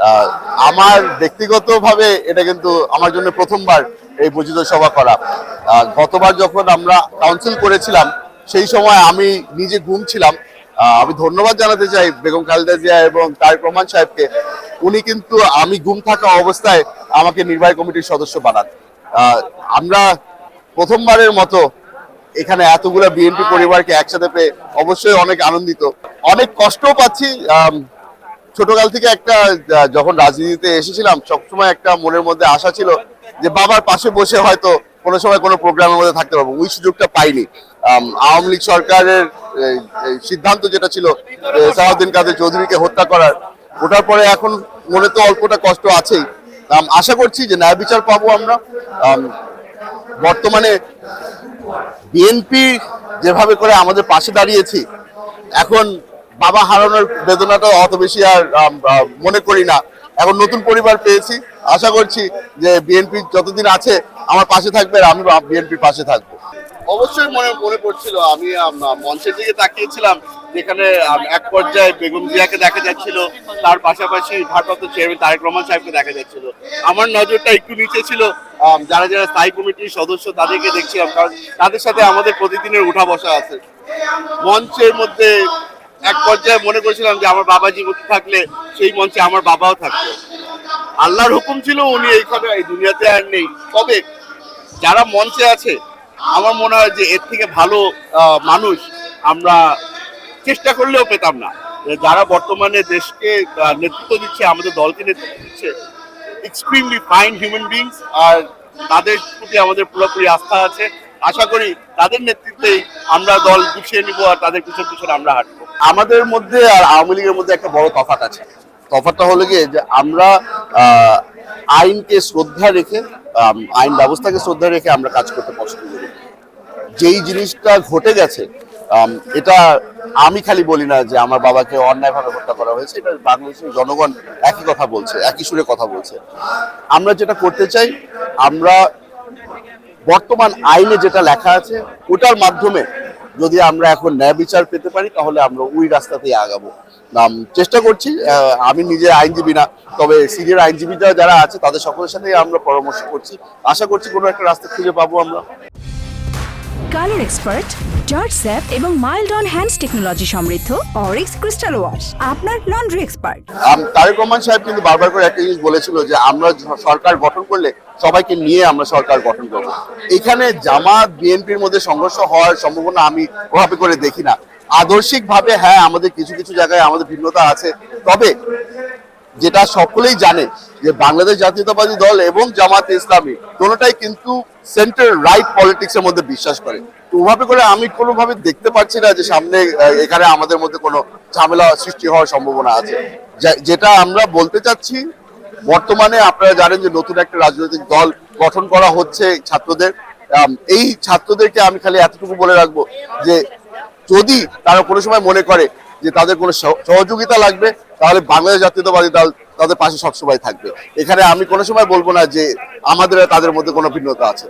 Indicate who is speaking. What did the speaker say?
Speaker 1: আহ, আমার ব্যক্তিগতভাবে এটা কিন্তু আমার জন্য প্রথমবার এই বর্জিত সভা করা। গতবার যখন আমরা কাউন্সিল করেছিলাম সেই সময় আমি নিজে গুম ছিলাম। আমি ধন্যবাদ জানাতে চাই বেগম খালেদা জিয়া এবং তারেক রহমান সাহেবকে। উনি কিন্তু আমি গুম থাকা অবস্থায় আমাকে নির্বাহী কমিটির সদস্য বানান। আমরা প্রথমবারের মতো এখানে এতগুলো বিএনপি পরিবারকে একসাথে পেয়ে অবশ্যই অনেক আনন্দিত, অনেক কষ্টও পাচ্ছি। ছোটকাল থেকে একটা যখন রাজনীতিতে এসেছিলাম সবসময় একটা মনের মধ্যে আশা ছিল যে বাবার পাশে বসে হয়তো কোনো সময় কোনো প্রোগ্রামের মধ্যে থাকতে পারবো, ওই সুযোগটা পাইনি। আওয়ামী লীগ সরকারের সিদ্ধান্ত যেটা ছিল সালাউদ্দিন কাদের চৌধুরীকে হত্যা করার, ওটার পরে এখন মনে তো অল্পটা কষ্ট আছেই। আশা করছি যে ন্যায় বিচার পাবো আমরা। বর্তমানে বিএনপি যেভাবে করে আমাদের পাশে দাঁড়িয়েছি, এখন বাবা হারানোর বেদনাটা অত বেশি আর মনে করি না। এখন নতুন পরিবার পেয়েছি, আশা করছি যে বিএনপি যতদিন আছে আমার পাশে থাকবে আর আমি বিএনপির পাশে থাকবো। অবশ্যই মনে মনে পড়ছিল, আমি মঞ্চের দিকে তাকিয়েছিলাম যেখানে এক পর্যায়ে বেগম জিয়াকে দেখা যাচ্ছিল, তার পাশাপাশি ভারপ্রাপ্ত চেয়ারম্যান তারেক রহমান সাহেবকে দেখা যাচ্ছিল। আমার নজরটা একটু নিচে ছিল, যারা যারা স্থায়ী কমিটির সদস্য তাদেরকে দেখছিলাম, কারণ তাদের সাথে আমাদের প্রতিদিনের উঠা বসা আছে। মঞ্চের মধ্যে এক পর্যায়ে মনে করেছিলাম যে আমার বাবা জীবিত থাকলে সেই মঞ্চে আমার বাবাও থাকতো। আল্লাহর হুকুম ছিল উনি এইখানে এই দুনিয়াতে আর নেই। তবে যারা মঞ্চে আছে আমার মনে হয় যে এর থেকে ভালো মানুষ আমরা চেষ্টা করলেও পেতাম না। যারা বর্তমানে দেশকে নেতৃত্ব দিচ্ছে, আমাদের দলকে নেতৃত্ব দিচ্ছে, এক্সট্রিমলি ফাইন হিউম্যান বিংস, আর তাদের প্রতি আমাদের পুরোপুরি আস্থা আছে। আশা করি তাদের নেতৃত্বেই আমরা দল গুছিয়ে নিব আর তাদের পিছন পিছনে আমরা হাঁটবো। আমাদের মধ্যে আর আওয়ামী লীগের মধ্যে একটা বড় তফাৎ আছে। তফাৎটা হলো গিয়ে যে আমরা আইনকে শ্রদ্ধা রেখে, আইন ব্যবস্থাকে শ্রদ্ধা রেখে আমরা কাজ করতে পছন্দ করি। যেই জিনিসটা ঘটে গেছে, এটা আমি খালি বলি না যে আমার বাবাকে অন্যায়ভাবে হত্যা করা হয়েছে, এটা বাংলাদেশের জনগণ একই কথা বলছে, একই সুরে কথা বলছে। আমরা যেটা করতে চাই, আমরা বর্তমান আইনে যেটা লেখা আছে ওটার মাধ্যমে যদি আমরা এখন ন্যায় বিচার পেতে পারি তাহলে আমরা ওই রাস্তাতেই আগাবো। চেষ্টা করছি। আমি নিজে আইনজীবী না, তবে সিনিয়র আইনজীবীরা যারা আছে তাদের সকলের সাথে আমরা পরামর্শ করছি। আশা করছি কোনো একটা রাস্তা খুঁজে পাবো আমরা।
Speaker 2: কালার এক্সপার্ট, জর্জ স্যাপ এবং মাইল্ড অন হ্যান্ডস টেকনোলজি সমৃদ্ধ অরিক্স ক্রিস্টাল ওয়াশ আপনার লন্ড্রি এক্সপার্ট।
Speaker 1: তারেক রহমান সাহেব কিন্তু বারবার করে একটা জিনিস বলেছিল যে আমরা সরকার গঠন করলে সবাইকে নিয়ে আমরা সরকার গঠন করব। এখানে জামাত বিএনপির মধ্যে সংঘর্ষ হওয়ার সম্ভাবনা আমি ওভাবে করে দেখি না। আদর্শিক ভাবে হ্যাঁ, আমাদের কিছু কিছু জায়গায় আমাদের ভিন্নতা আছে, তবে যেটা সকলেই জানে যে বাংলাদেশ জাতীয়তাবাদী দল এবং জামাত ইসলামী কোনোটাই কিন্তু সেন্টার রাইট পলিটিক্স এর মধ্যে বিশ্বাস করে। তো ওভাবে করে আমি কোনোভাবে দেখতে পাচ্ছি না যে সামনে এখানে আমাদের মধ্যে কোনো ঝামেলা সৃষ্টি হওয়ার সম্ভাবনা আছে। যেটা আমরা বলতে চাচ্ছি, বর্তমানে আপনারা জানেন যে নতুন একটা রাজনৈতিক দল গঠন করা হচ্ছে ছাত্রদের। এই ছাত্রদেরকে আমি খালি এতটুকু বলে রাখবো যে যদি তারা কোনো সময় মনে করে যে তাদের কোনো সহযোগিতা লাগবে তাহলে বাংলাদেশ জাতীয়তাবাদী দল তাদের পাশে সবসময় থাকবে। এখানে আমি কোনো সময় বলবো না যে আমাদের তাদের মধ্যে কোনো ভিন্নতা আছে।